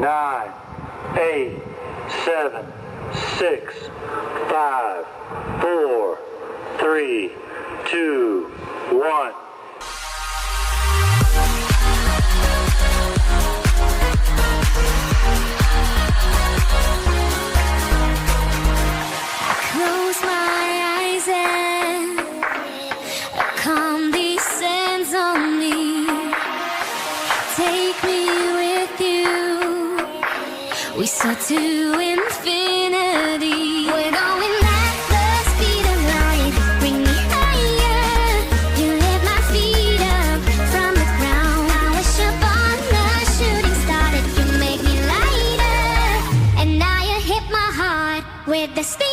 9, 8, 7, 6, 5, 4, 3, 2, 1. Close my eyes and calm descends on me. Take me with you. We soar to infinity. We're going at the speed of light. Bring me higher. You lift my feet up from the ground. I wish upon the shooting star that you make me lighter. And now you hit my heart with the speed.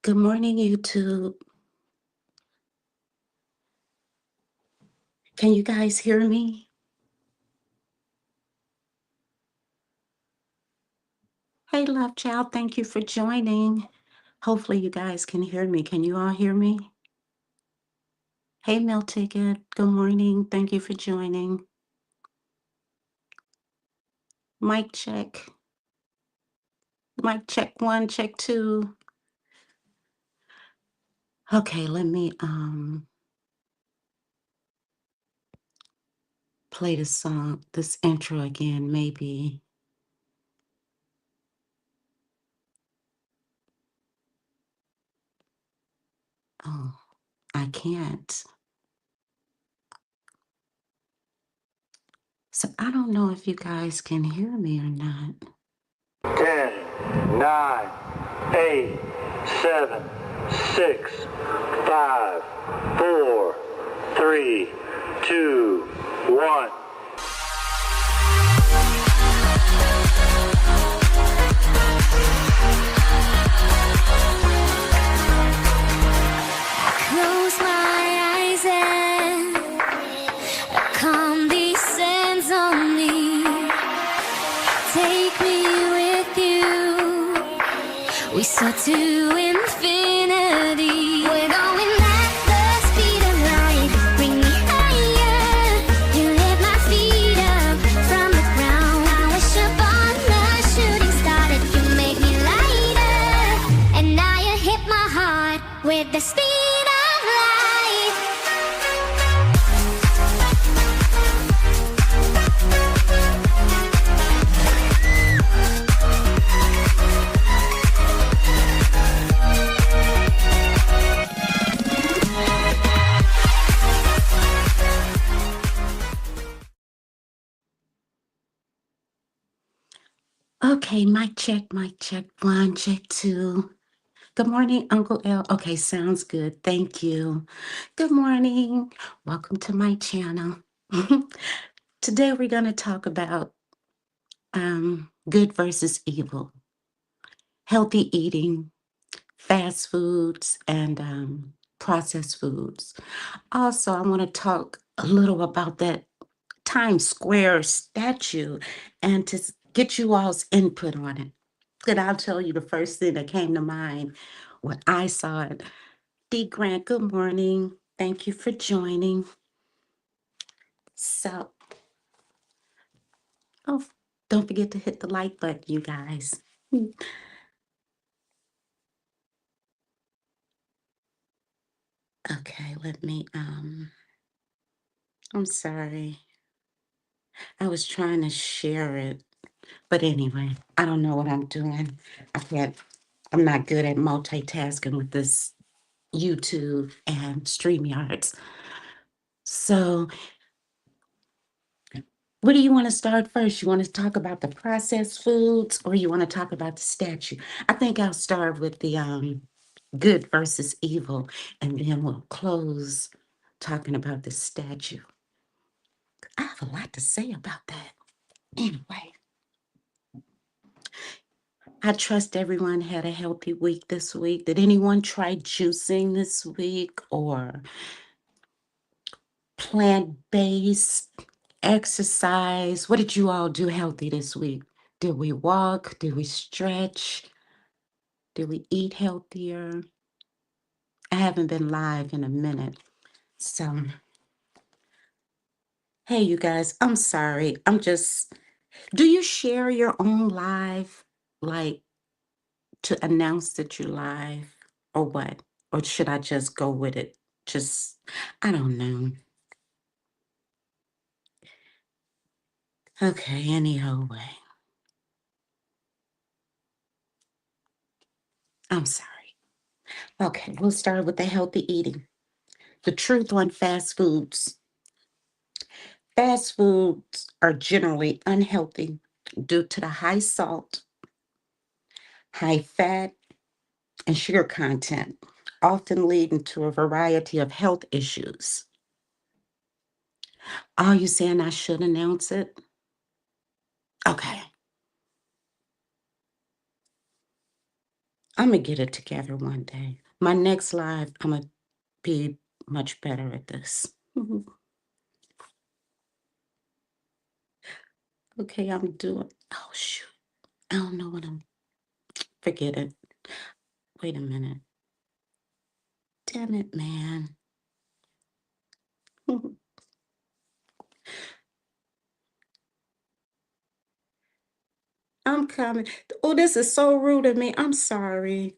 Good morning, YouTube. Can you guys hear me? Hey, love child, thank you for joining. Hopefully you guys can hear me. Can you all hear me? Hey, Mail Ticket, good morning. Thank you for joining. Mic check. Mic check 1, check 2. Okay, let me play this song, this intro again, maybe. Oh, I can't. So I don't know if you guys can hear me or not. 10, 9, 8, 7, 6, 5, 4, 3, 2, 1. Close my eyes and calm descends on me. Take me with you. We soar to infinity. We're going at the speed of light. Bring me higher. You lift my feet up from the ground. I wish upon the shooting star that you make me lighter. And now you hit my heart with the speed. Okay, mic check 1, check 2. Good morning, Uncle L. Okay, sounds good. Thank you. Good morning. Welcome to my channel. Today we're going to talk about good versus evil, healthy eating, fast foods, and processed foods. Also, I want to talk a little about that Times Square statue and to get you all's input on it. And I'll tell you the first thing that came to mind when I saw it. D. Grant, good morning. Thank you for joining. So, oh, don't forget to hit the like button, you guys. Okay, let me, I'm sorry. I was trying to share it, but anyway, I don't know what I'm doing. I'm not good at multitasking with this YouTube and StreamYards. So, what do you want to start first? You want to talk about the processed foods or you want to talk about the statue? I think I'll start with the good versus evil, and then we'll close talking about the statue. I have a lot to say about that. Anyway, I trust everyone had a healthy week this week. Did anyone try juicing this week or plant-based exercise? What did you all do healthy this week? Did we walk? Did we stretch? Did we eat healthier? I haven't been live in a minute. So, hey, you guys, I'm sorry. Do you share your own live, like to announce that you're live or what? Or should I just go with it? Just, I don't know. Okay, anyhow way. I'm sorry. Okay, we'll start with the healthy eating. The truth on fast foods. Fast foods are generally unhealthy due to the high salt, high fat, and sugar content, often leading to a variety of health issues. Are you saying I should announce it? Okay, I'm gonna get it together one day. My next live, I'm gonna be much better at this. Okay, I'm doing. Oh shoot, I don't know what I'm. Forget it. Wait a minute. Damn it, man. I'm coming. Oh, this is so rude of me. I'm sorry.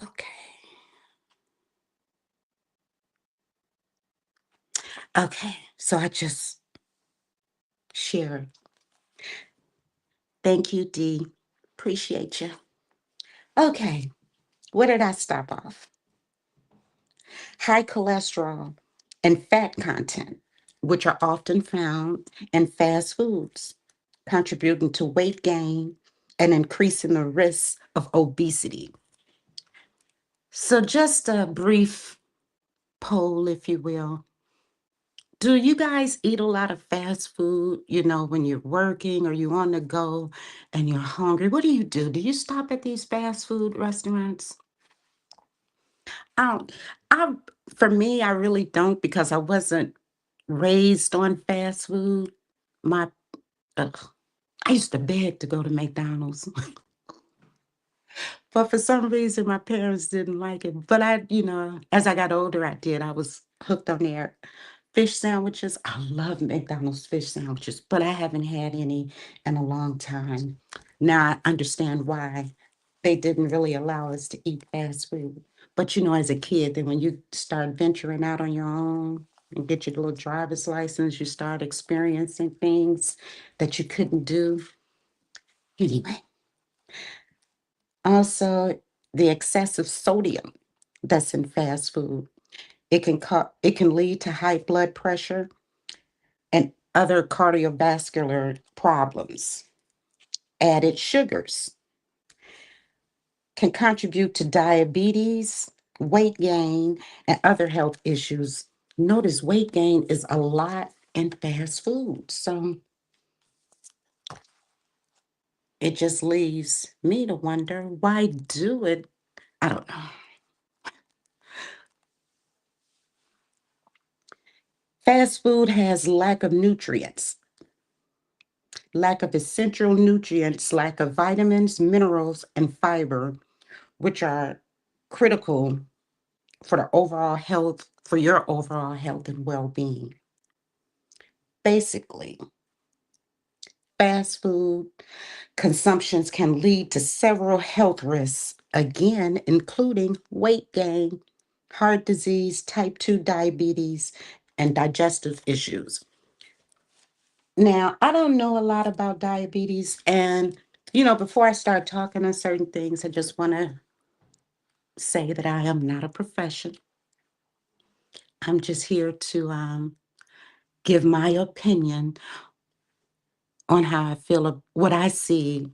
Okay. Okay. So I just shared. Thank you, Dee. Appreciate you. Okay. Where did I stop off? High cholesterol and fat content, which are often found in fast foods, contributing to weight gain and increasing the risk of obesity. So, just a brief poll, if you will. Do you guys eat a lot of fast food, when you're working or you're on the go and you're hungry? What do you do? Do you stop at these fast food restaurants? I, I, for me, I really don't because I wasn't raised on fast food. My, ugh, I used to beg to go to McDonald's, but for some reason my parents didn't like it. But as I got older, I did. I was hooked on their fish sandwiches. I love McDonald's fish sandwiches, but I haven't had any in a long time. Now I understand why they didn't really allow us to eat fast food. But as a kid, then when you start venturing out on your own and get your little driver's license, you start experiencing things that you couldn't do. Anyway, also the excessive sodium that's in fast food. It can lead to high blood pressure and other cardiovascular problems. Added sugars can contribute to diabetes, weight gain, and other health issues. Notice weight gain is a lot in fast food. So it just leaves me to wonder why do it? I don't know. Fast food has lack of nutrients, lack of essential nutrients, lack of vitamins, minerals, and fiber, which are critical for your overall health and well-being. Basically, fast food consumptions can lead to several health risks, again, including weight gain, heart disease, type 2 diabetes, and digestive issues. Now, I don't know a lot about diabetes, and before I start talking on certain things, I just want to say that I am not a profession. I'm just here to give my opinion on how I feel, what I see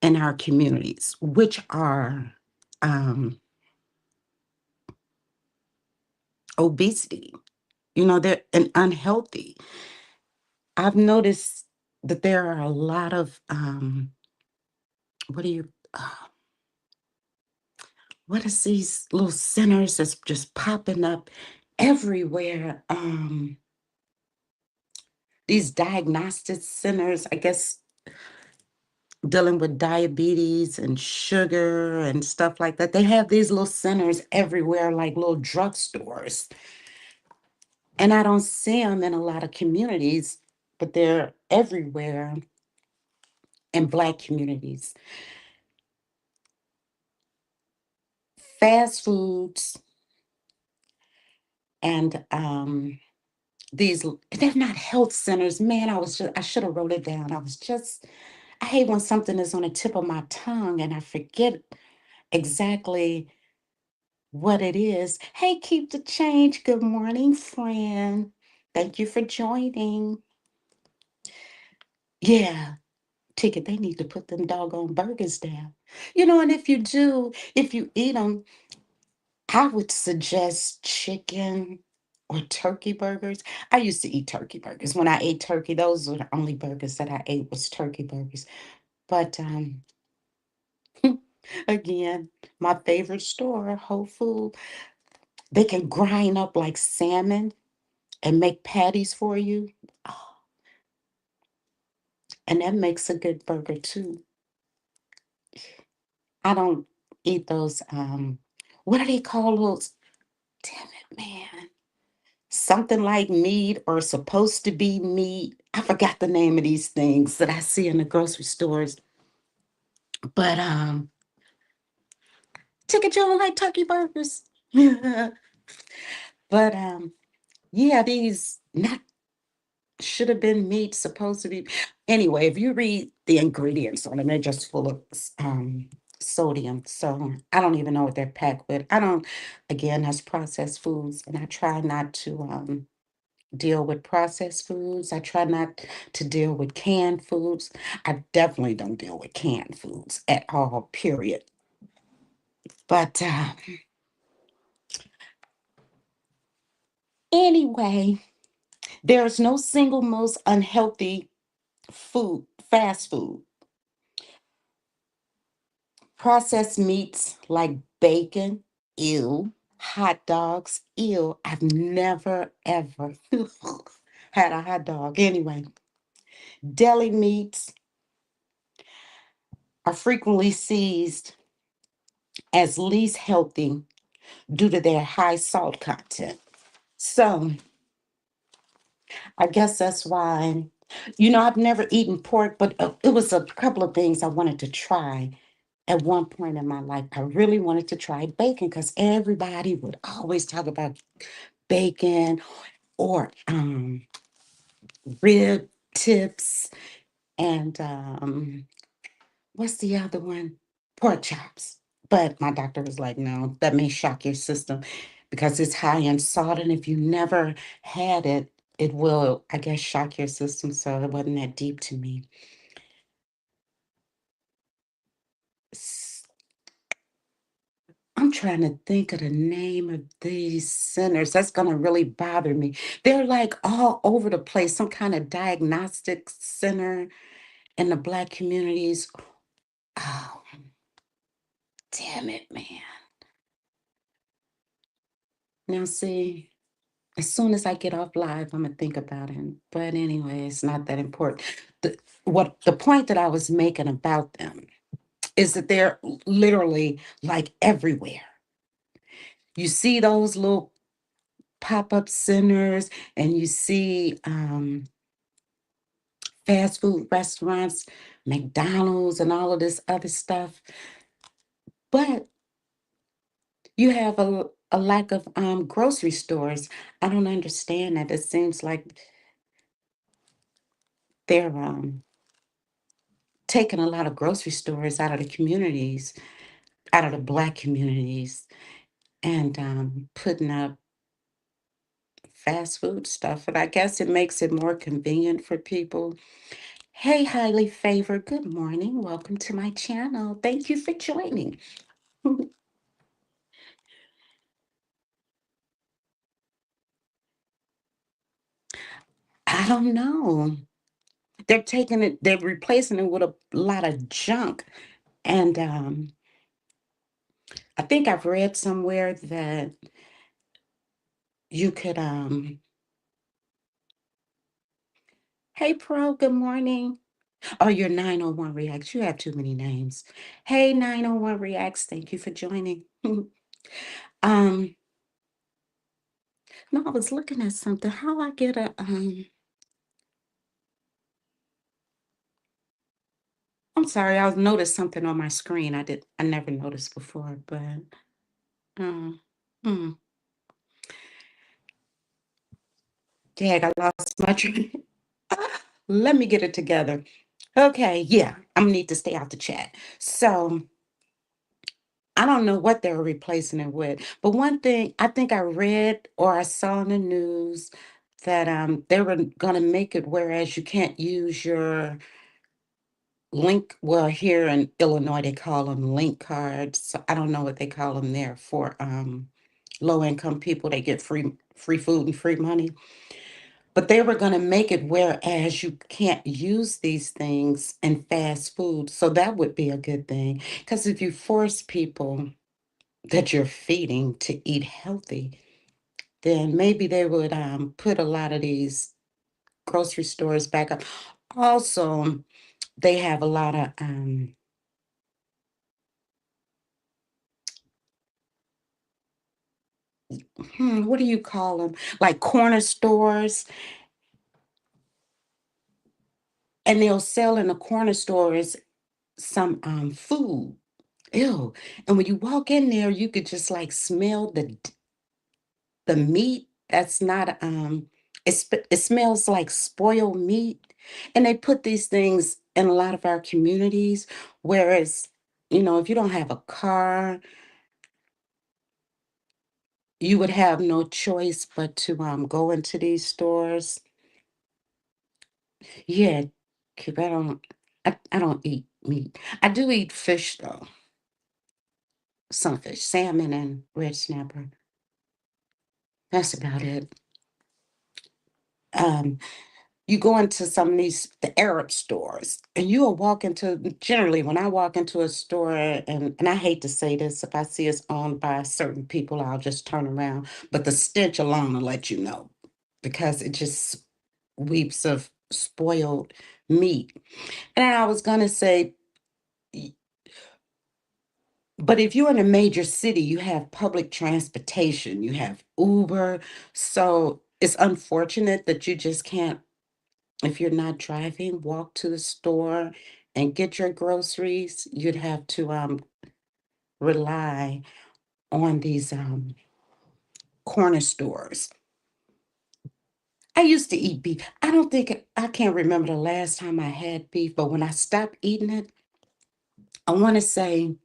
in our communities, which are obesity. They're and unhealthy. I've noticed that there are a lot of what do you what is these little centers that's just popping up everywhere? These diagnostic centers, I guess, dealing with diabetes and sugar and stuff like that. They have these little centers everywhere, like little drugstores. And I don't see them in a lot of communities, but they're everywhere in Black communities. Fast foods and they're not health centers. Man, I should have wrote it down. I hate when something is on the tip of my tongue and I forget exactly what it is. Hey, keep the change. Good morning, friend. Thank you for joining. Yeah, Ticket, they need to put them doggone burgers down. And if you eat them, I would suggest chicken or turkey burgers. I used to eat turkey burgers. When I ate turkey, those were the only burgers that I ate was turkey burgers. But again, my favorite store, Whole Food, they can grind up like salmon and make patties for you. Oh, and that makes a good burger too. I don't eat those what do they call those? Damn it, man. Something like meat or supposed to be meat. I forgot the name of these things that I see in the grocery stores. But Ticket, you don't like turkey burgers. But yeah, these not should have been meat, supposed to be. Anyway, if you read the ingredients on them, they're just full of sodium. So I don't even know what they're packed with. I don't, again, that's processed foods. And I try not to deal with processed foods. I try not to deal with canned foods. I definitely don't deal with canned foods at all, period. But anyway, there's no single most unhealthy food, fast food. Processed meats like bacon, ew. Hot dogs, ew. I've never, ever had a hot dog. Anyway, deli meats are frequently seized as least healthy due to their high salt content. So I guess that's why, I've never eaten pork, but it was a couple of things I wanted to try at one point in my life. I really wanted to try bacon because everybody would always talk about bacon or rib tips and what's the other one? Pork chops. But my doctor was like, no, that may shock your system because it's high in salt. And if you never had it, it will, I guess, shock your system. So it wasn't that deep to me. S- I'm trying to think of the name of these centers. That's going to really bother me. They're like all over the place, some kind of diagnostic center in the Black communities. Oh, damn it, man. Now, see, as soon as I get off live, I'm gonna think about it. But anyway, it's not that important. The point that I was making about them is that they're literally like everywhere. You see those little pop-up centers and you see fast food restaurants, McDonald's and all of this other stuff. But you have a lack of grocery stores. I don't understand that. It seems like they're taking a lot of grocery stores out of the communities, out of the Black communities, and putting up fast food stuff. And I guess it makes it more convenient for people. Hey, highly favored. Good morning. Welcome to my channel. Thank you for joining. I don't know. They're taking it, they're replacing it with a lot of junk. And I think I've read somewhere that you could hey Pro, good morning. Oh, you're 901 Reacts. You have too many names. Hey 901 Reacts, thank you for joining. um no, I was looking at something. How I get a I'm sorry, I noticed something on my screen I never noticed before, but um hmm. Dag, I lost my train. Let me get it together. Okay, yeah, I'm gonna need to stay out the chat. So I don't know what they're replacing it with, but one thing I think I read or I saw in the news that they were gonna make it whereas you can't use your link. Well, here in Illinois they call them link cards. So I don't know what they call them there for low income people. They get free food and free money. But they were going to make it whereas you can't use these things in fast food. So that would be a good thing. Because if you force people that you're feeding to eat healthy, then maybe they would put a lot of these grocery stores back up. Also, they have a lot of, what do you call them? Like corner stores. And they'll sell in the corner stores some food. Ew. And when you walk in there, you could just like smell the meat that's not it smells like spoiled meat. And they put these things in a lot of our communities, whereas, if you don't have a car, you would have no choice but to go into these stores. Yeah, 'cause I don't eat meat. I do eat fish though. Some fish, salmon and red snapper. That's about it. Um, you go into some of the Arab stores, and you will walk into generally when I walk into a store, and I hate to say this, if I see it's owned by certain people, I'll just turn around. But the stench alone will let you know because it just weeps of spoiled meat. And I was gonna say, but if you're in a major city, you have public transportation, you have Uber. So it's unfortunate that you just can't, if you're not driving, walk to the store and get your groceries. You'd have to rely on these corner stores. I used to eat beef. I can't remember the last time I had beef, but when I stopped eating it, I want to say,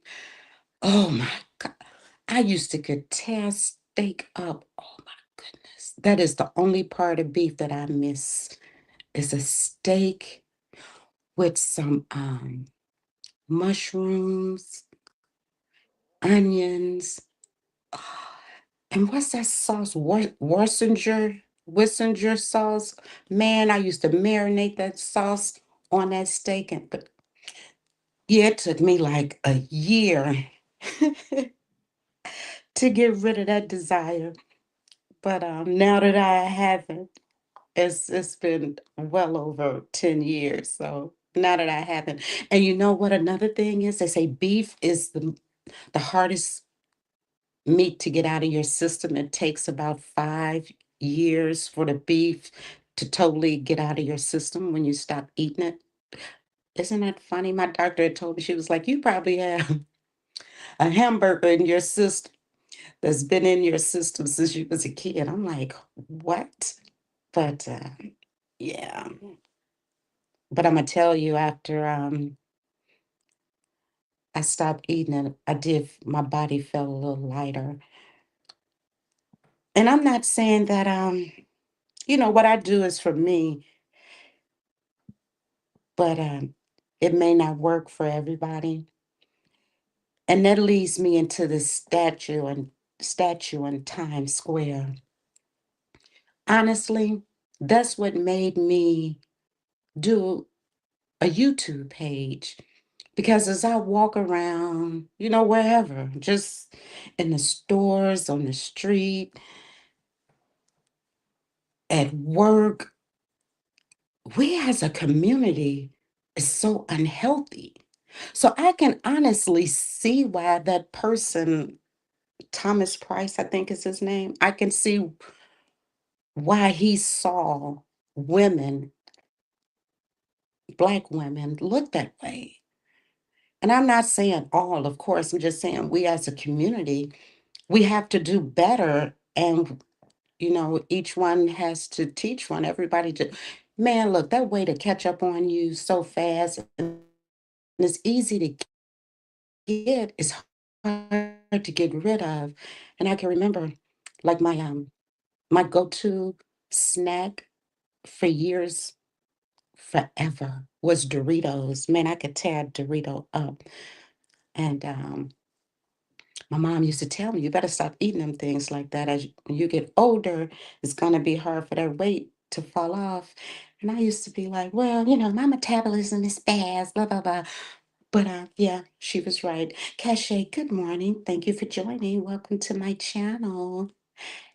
oh my God, I used to could tear steak up. Oh my goodness. That is the only part of beef that I miss is a steak with some mushrooms, onions, ah, and what's that sauce? Worcester sauce. Man, I used to marinate that sauce on that steak, but yeah, it took me like a year to get rid of that desire. But now that I haven't, it's been well over 10 years. So now that I haven't, and you know what another thing is? They say beef is the hardest meat to get out of your system. It takes about 5 years for the beef to totally get out of your system when you stop eating it. Isn't that funny? My doctor had told me, she was like, you probably have a hamburger in your system that's been in your system since you was a kid. I'm like, what? But yeah. But I'm gonna tell you after I stopped eating it, my body felt a little lighter. And I'm not saying that what I do is for me. but it may not work for everybody. And that leads me into the statue in Times Square. Honestly, that's what made me do a YouTube page. Because as I walk around, wherever, just in the stores, on the street, at work, we as a community is so unhealthy. So I can honestly see why that person, Thomas Price, I think is his name, I can see why he saw women, Black women, look that way. And I'm not saying all, of course, I'm just saying we as a community, we have to do better. And, each one has to teach one, everybody to, man, look, that way to catch up on you so fast. And it's easy to get, it's hard to get rid of. And I can remember like my go-to snack for years, forever, was Doritos. Man, I could tear a Dorito up. And my mom used to tell me, you better stop eating them things like that. When you get older, it's gonna be hard for that weight to fall off. And I used to be like, well, my metabolism is fast, blah, blah, blah. But yeah, she was right. Cache, good morning. Thank you for joining. Welcome to my channel.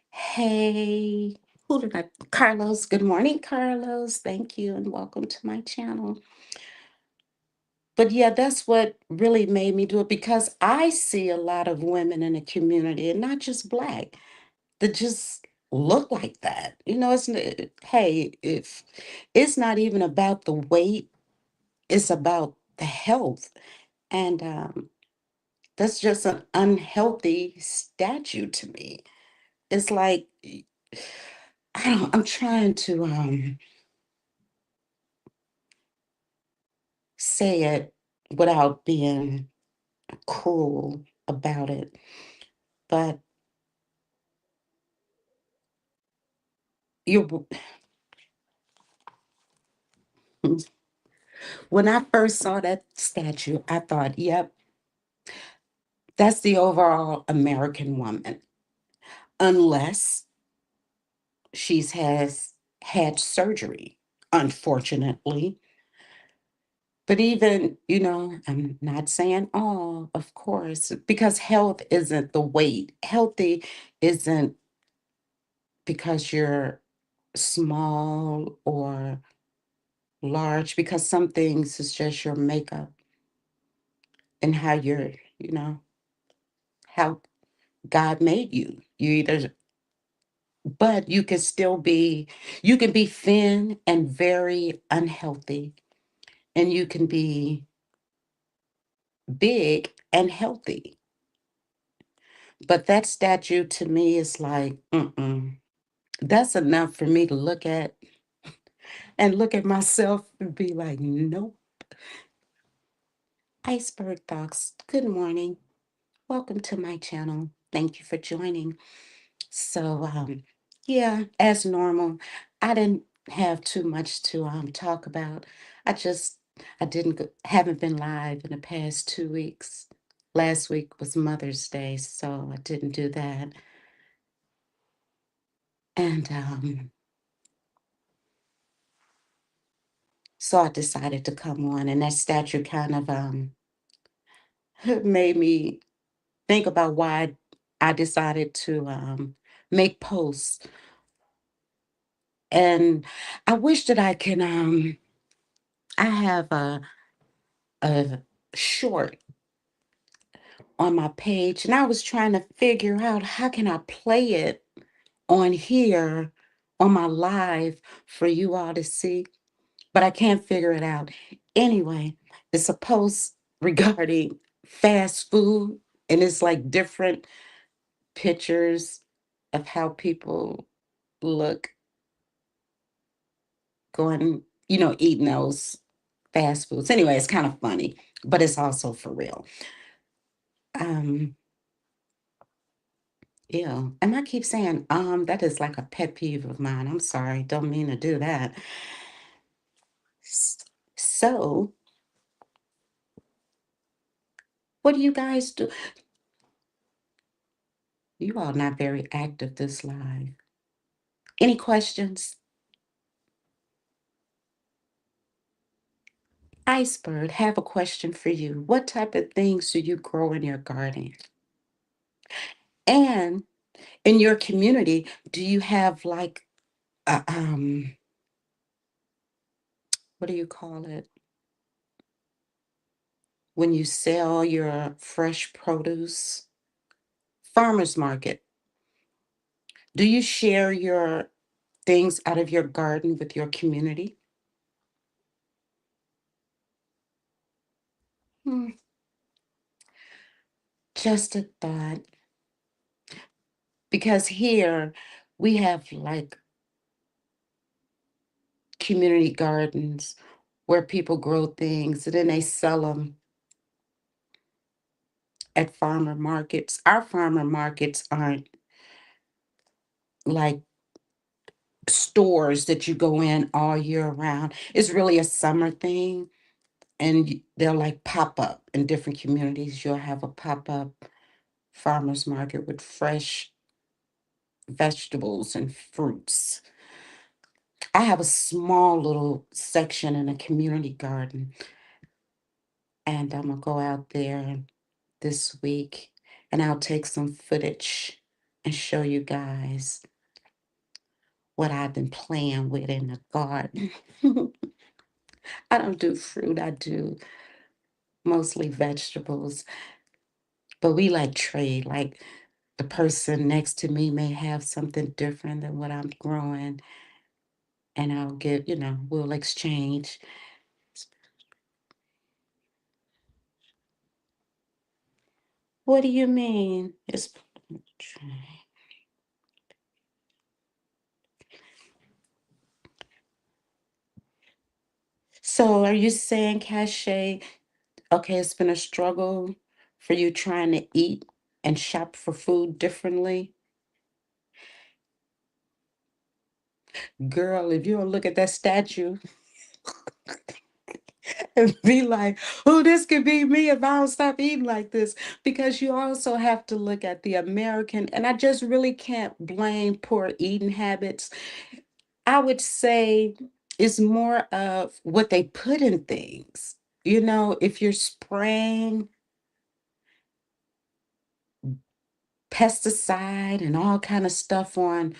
Hey, who did I? Carlos, good morning, Carlos. Thank you and welcome to my channel. But yeah, that's what really made me do it because I see a lot of women in the community and not just Black that just look like that. Hey, if it's not even about the weight, it's about the health. And that's just an unhealthy statue to me. It's like, I'm trying to say it without being cruel about it. But you when I first saw that statue, I thought, yep, that's the overall American woman. Unless she's has had surgery, unfortunately. But even, I'm not saying all, of course, because health isn't the weight. Healthy isn't because you're small or large, because some things is just your makeup and how how God made you. But you can be thin and very unhealthy, and you can be big and healthy. But that statue to me is like, mm-mm. That's enough for me to look at and look at myself and be like, nope. Iceberg Thoughts, good morning. Welcome to my channel. Thank you for joining. So, yeah, as normal, I didn't have too much to talk about. I just, I didn't, haven't been live in the past 2 weeks. Last week was Mother's Day, so I didn't do that. And so I decided to come on, and that statue kind of made me think about why I decided to make posts. And I wish that I can, I have a short on my page, and I was trying to figure out how can I play it on here on my live for you all to see, but I can't figure it out. Anyway, it's a post regarding fast food, and it's like different pictures of how people look going, eating those fast foods. Anyway, it's kind of funny, but it's also for real. Um, yeah. And I keep saying, that is like a pet peeve of mine. I'm sorry, don't mean to do that. S- So, what do you guys do? You all not very active this live. Any questions? Iceberg, have a question for you. What type of things do you grow in your garden? And in your community, do you have like a, what do you call it? When you sell your fresh produce? Farmers market. Do you share your things out of your garden with your community? Hmm, just a thought. Because here we have like community gardens where people grow things and then they sell them at farmer markets. Our farmer markets aren't like stores that you go in all year round. It's really a summer thing. And they'll like pop up in different communities. You'll have a pop up farmers market with fresh vegetables and fruits. I have a small little section in a community garden, and I'm gonna go out there this week and I'll take some footage and show you guys what I've been playing with in the garden. I don't do fruit, I do mostly vegetables, but we like trade. Like the person next to me may have something different than what I'm growing, and I'll get, we'll exchange. What do you mean? So are you saying, Cache, okay, it's been a struggle for you trying to eat and shop for food differently? Girl, if you don't look at that statue and be like, oh, this could be me if I don't stop eating like this. Because you also have to look at the American, and I just really can't blame poor eating habits. I would say it's more of what they put in things. If you're spraying pesticide and all kind of stuff on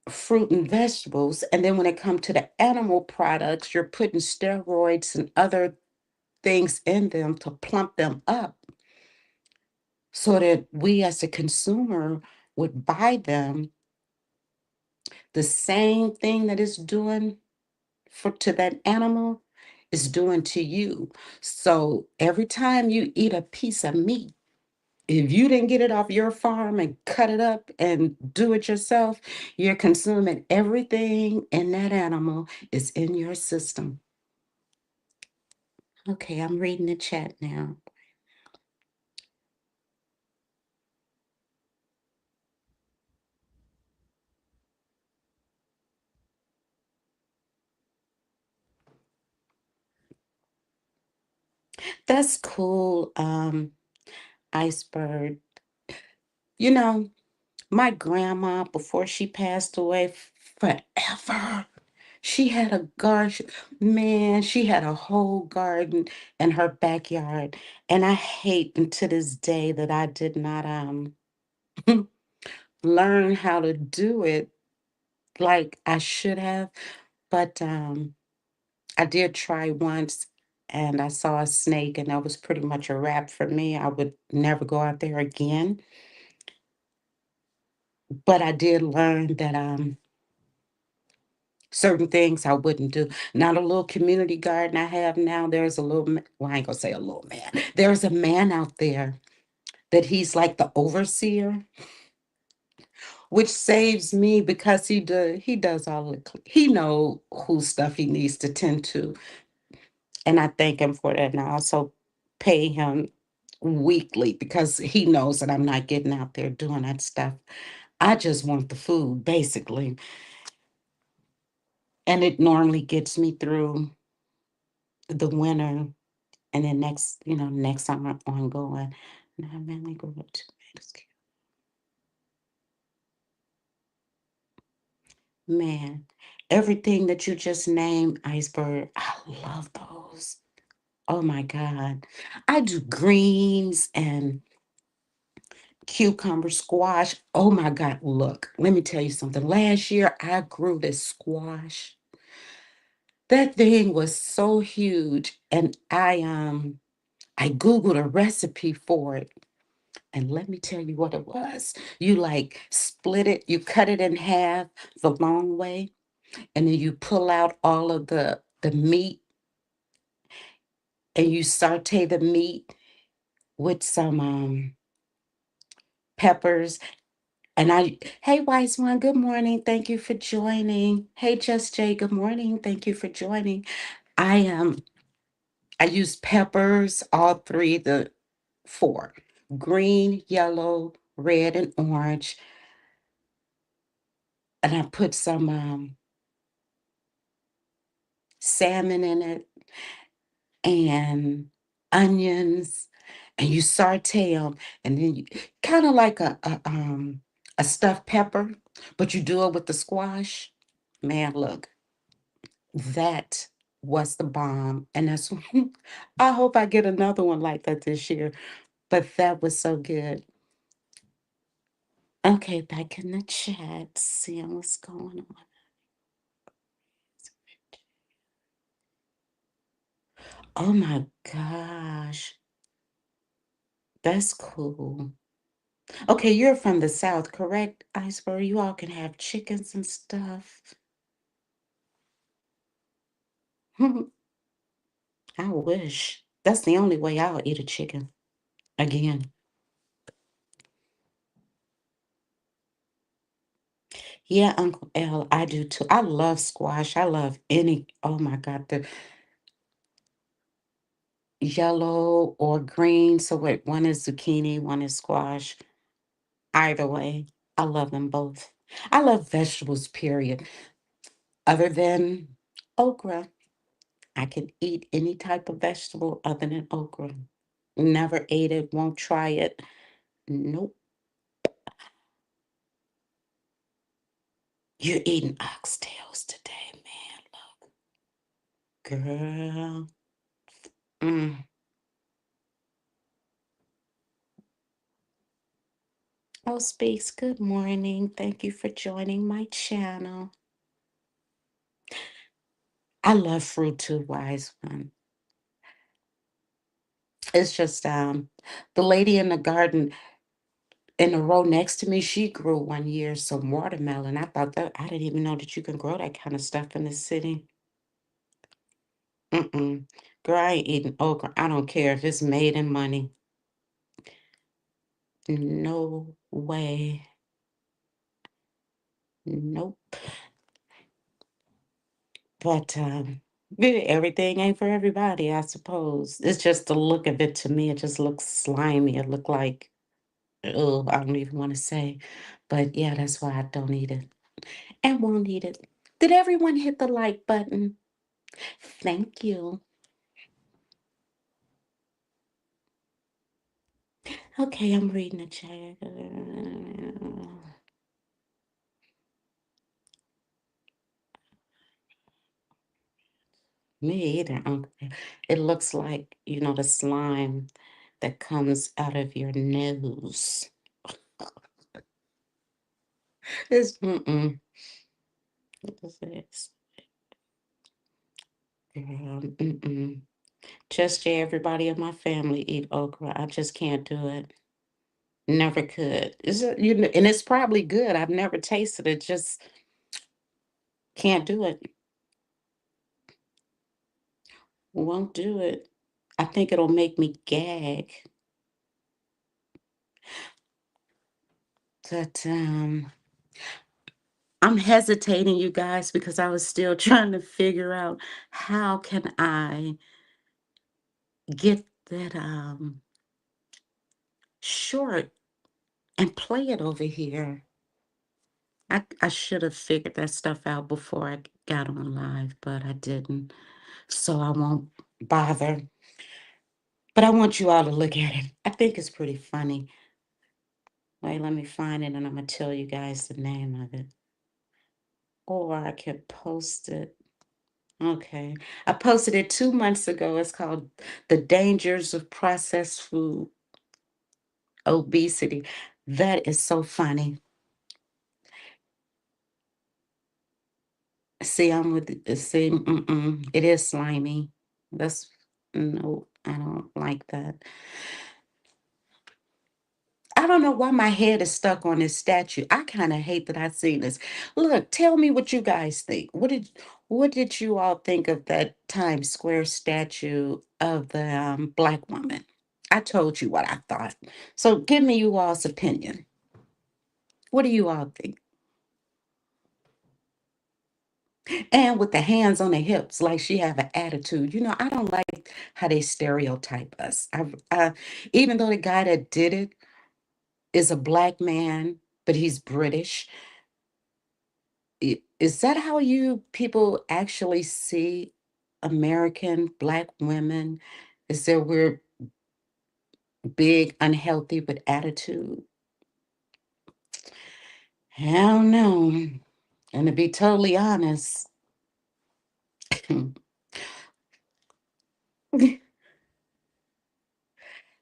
fruit and vegetables, and then when it comes to the animal products, you're putting steroids and other things in them to plump them up so that we as a consumer would buy them. The same thing that it's doing to that animal is doing to you. So every time you eat a piece of meat, if you didn't get it off your farm and cut it up and do it yourself, you're consuming everything in that animal is in your system. Okay, I'm reading the chat now. That's cool, Iceberg. You know, my grandma, before she passed away, forever, she had a garden. Man, she had a whole garden in her backyard. And I hate to this day that I did not learn how to do it like I should have. But I did try once and I saw a snake, and that was pretty much a wrap for me. I would never go out there again. But I did learn that certain things I wouldn't do. Now, the little community garden I have now, there's a little, well, I ain't gonna say a little man. There's a man out there that he's like the overseer, which saves me because he does all the, he know whose stuff he needs to tend to. And I thank him for that. And I also pay him weekly because he knows that I'm not getting out there doing that stuff. I just want the food, basically. And it normally gets me through. the winter, and then next summer ongoing. And I mainly grew up tomatoes. Man, everything that you just named, Iceberg, I love those. Oh my God. I do greens and cucumber squash. Oh my God. Look, let me tell you something. Last year I grew this squash. That thing was so huge. And I Googled a recipe for it. And let me tell you what it was. You like split it, you cut it in half the long way, and then you pull out all of the meat and you saute the meat with some peppers. And hey, Wise One, good morning. Thank you for joining. Hey, Just Jay, good morning. Thank you for joining. I use peppers, all three, the four: green, yellow, red, and orange. And I put some salmon in it and onions, and you saute them, and then you kind of like a stuffed pepper, but you do it with the squash. Man, look, that was the bomb, and that's I hope I get another one like that this year. But that was so good. Okay, back in the chat, seeing what's going on. Oh my gosh, that's cool. Okay, you're from the South, correct, Iceberg? You all can have chickens and stuff. I wish. That's the only way I'll eat a chicken again. Yeah, Uncle L, I do too. I love squash. I love oh my God, the yellow or green. So wait, one is zucchini, one is squash. Either way, I love them both. I love vegetables, period. Other than okra, I can eat any type of vegetable other than okra. Never ate it, won't try it. Nope. You're eating oxtails today, man. Girl. Mm. Oh, Speaks, good morning. Thank you for joining my channel. I love fruit too, Wise One. It's just the lady in the garden in the row next to me, she grew one year some watermelon. I didn't even know that you can grow that kind of stuff in the city. Mm-mm. Girl, I ain't eating okra. I don't care if it's made in money. No way. Nope. But everything ain't for everybody, I suppose. It's just the look of it to me. It just looks slimy. It look like, oh, I don't even want to say. But yeah, that's why I don't eat it and won't eat it. Did everyone hit the like button? Thank you. Okay, I'm reading the chat. Me either. It looks like, the slime that comes out of your nose. It's, mm-mm. What is this? Girl, mm-mm. Just everybody in my family eat okra. I just can't do it. Never could. And it's probably good. I've never tasted it. Just can't do it. Won't do it. I think it'll make me gag. But I'm hesitating, you guys, because I was still trying to figure out how can I get that short and play it over here. I should have figured that stuff out before I got on live, but I didn't. So I won't. bother. But I want you all to look at it. I think it's pretty funny. Wait, let me find it and I'm going to tell you guys the name of it. Or I can post it. Okay. I posted it 2 months ago. It's called The Dangers of Processed Food Obesity. That is so funny. See, I'm with see, it is slimy. That's no, I don't like that. I don't know why my head is stuck on this statue. I kind of hate that I've seen this. Look, tell me what you guys think. What did you all think of that Times Square statue of the black woman? I told you what I thought. So give me you all's opinion. What do you all think? And with the hands on the hips, like she have an attitude. I don't like how they stereotype us. Even though the guy that did it is a black man, but he's British. Is that how you people actually see American black women? Is that we're big, unhealthy with attitude? I don't know. And to be totally honest,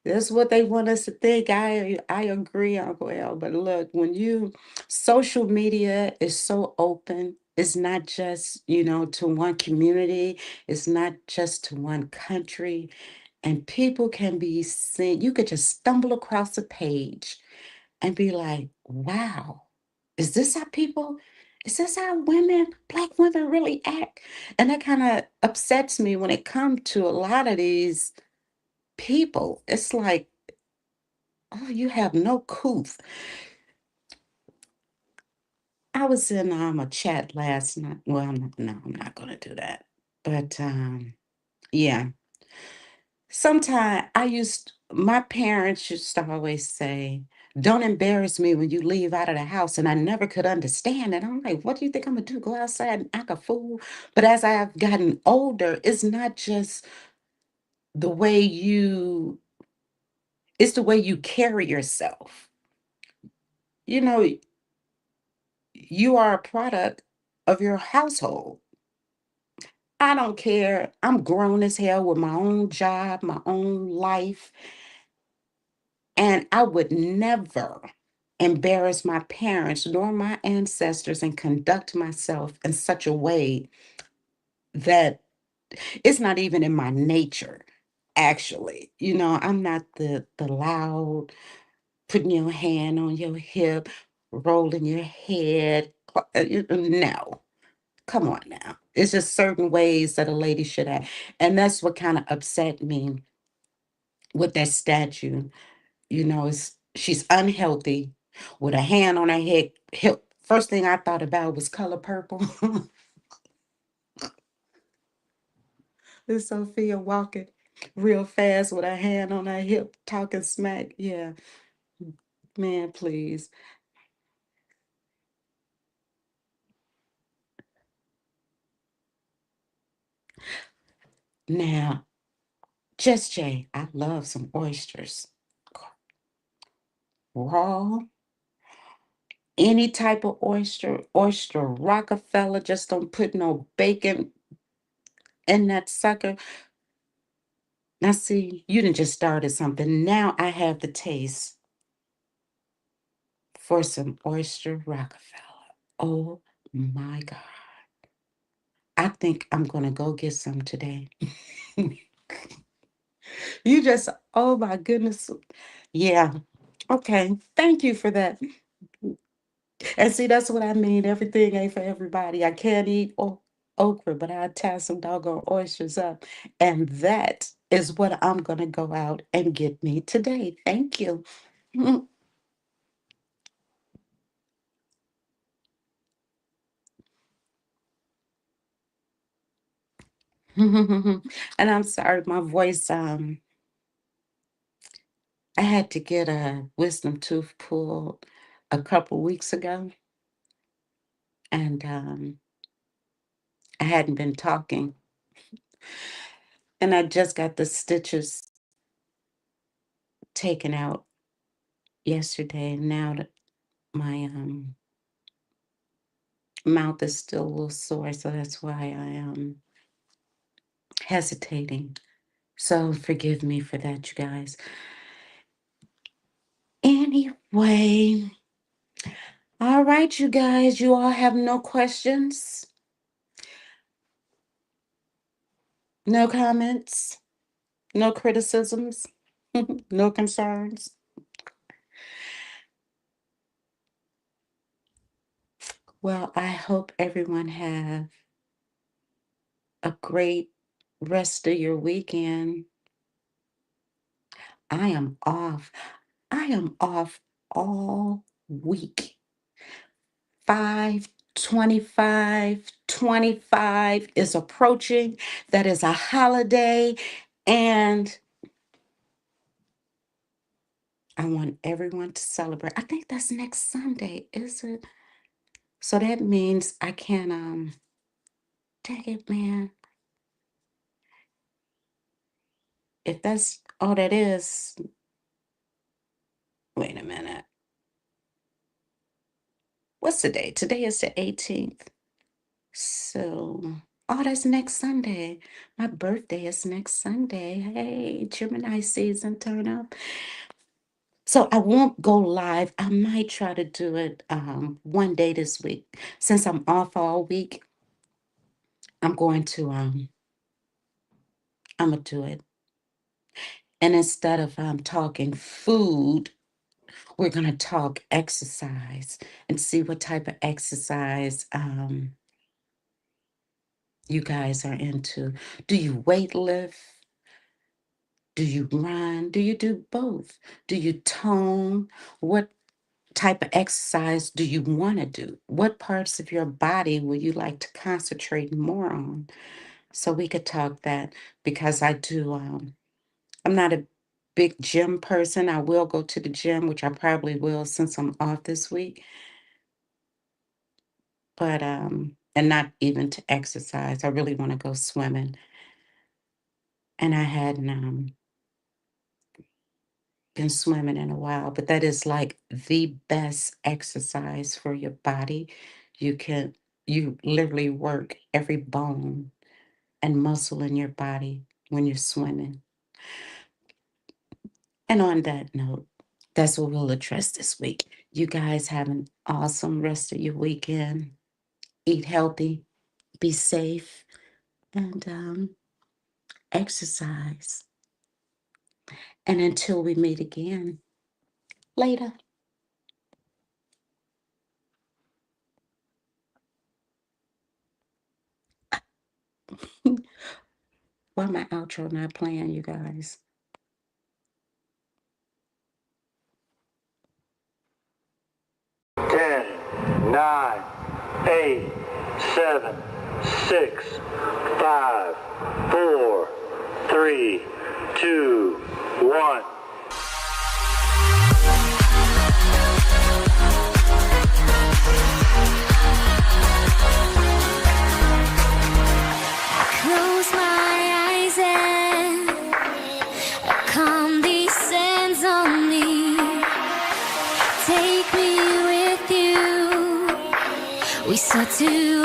that's what they want us to think. I agree, Uncle L. But look, when you social media is so open, it's not just, to one community, it's not just to one country. And people can be seen, you could just stumble across a page and be like, wow, is this how people, is this how women, black women really act? And that kind of upsets me when it comes to a lot of these people. It's like, oh, you have no couth. I was in a chat last night. Well, no, I'm not going to do that. But yeah, sometimes my parents used to always say, don't embarrass me when you leave out of the house. And I never could understand it. I'm like, what do you think I'm going to do? Go outside and act a fool? But as I've gotten older, it's not just the way it's the way you carry yourself. You know, you are a product of your household. I don't care. I'm grown as hell with my own job, my own life. And I would never embarrass my parents nor my ancestors and conduct myself in such a way that it's not even in my nature, actually. I'm not the loud, putting your hand on your hip, rolling your head. No, come on now. It's just certain ways that a lady should act. And that's what kind of upset me with that statue. Is she's unhealthy with a hand on her head hip. First thing I thought about was Color Purple. It's Sophia walking real fast with her hand on her hip, talking smack. Yeah, man, please. Now, Just Jay, I love some oysters. Raw, any type of oyster Rockefeller, just don't put no bacon in that sucker. Now, see, you didn't just started something. Now I have the taste for some oyster Rockefeller. Oh my God. I think I'm going to go get some today. You just, oh my goodness. Yeah. Okay. Thank you for that. And see, that's what I mean. Everything ain't for everybody. I can't eat okra, but I tie some doggone oysters up. And that is what I'm going to go out and get me today. Thank you. And I'm sorry, my voice, I had to get a wisdom tooth pulled a couple weeks ago, and I hadn't been talking. And I just got the stitches taken out yesterday. And now that my mouth is still a little sore, so that's why I am hesitating. So forgive me for that, you guys. Anyway, all right, you guys, you all have no questions, no comments, no criticisms, no concerns. Well, I hope everyone have a great rest of your weekend. I am off. I am off all week. 5/25/25 is approaching. That is a holiday. And I want everyone to celebrate. I think that's next Sunday, is it? So that means I can dang it, man. If that's all that is, wait a minute. What's the day? Today is the 18th. So, oh, that's next Sunday. My birthday is next Sunday. Hey, Gemini season, turn up. So I won't go live. I might try to do it one day this week. Since I'm off all week, I'm going to I'm gonna do it. And instead of talking food, we're gonna talk exercise and see what type of exercise you guys are into. Do you weight lift? Do you run? Do you do both? Do you tone? What type of exercise do you want to do? What parts of your body would you like to concentrate more on? So we could talk that because I do, I'm not a big gym person. I will go to the gym, which I probably will since I'm off this week, but, and not even to exercise. I really want to go swimming. And I hadn't, been swimming in a while, but that is like the best exercise for your body. You can you literally work every bone and muscle in your body when you're swimming. And on that note, that's what we'll address this week. You guys have an awesome rest of your weekend. Eat healthy, be safe, and exercise. And until we meet again, later. Why my outro not playing, you guys? 10, 9, 8, 7, 6, 5, 4, 3, 2, 1. Close my eyes and a calm descends on me. Take me with you. We start to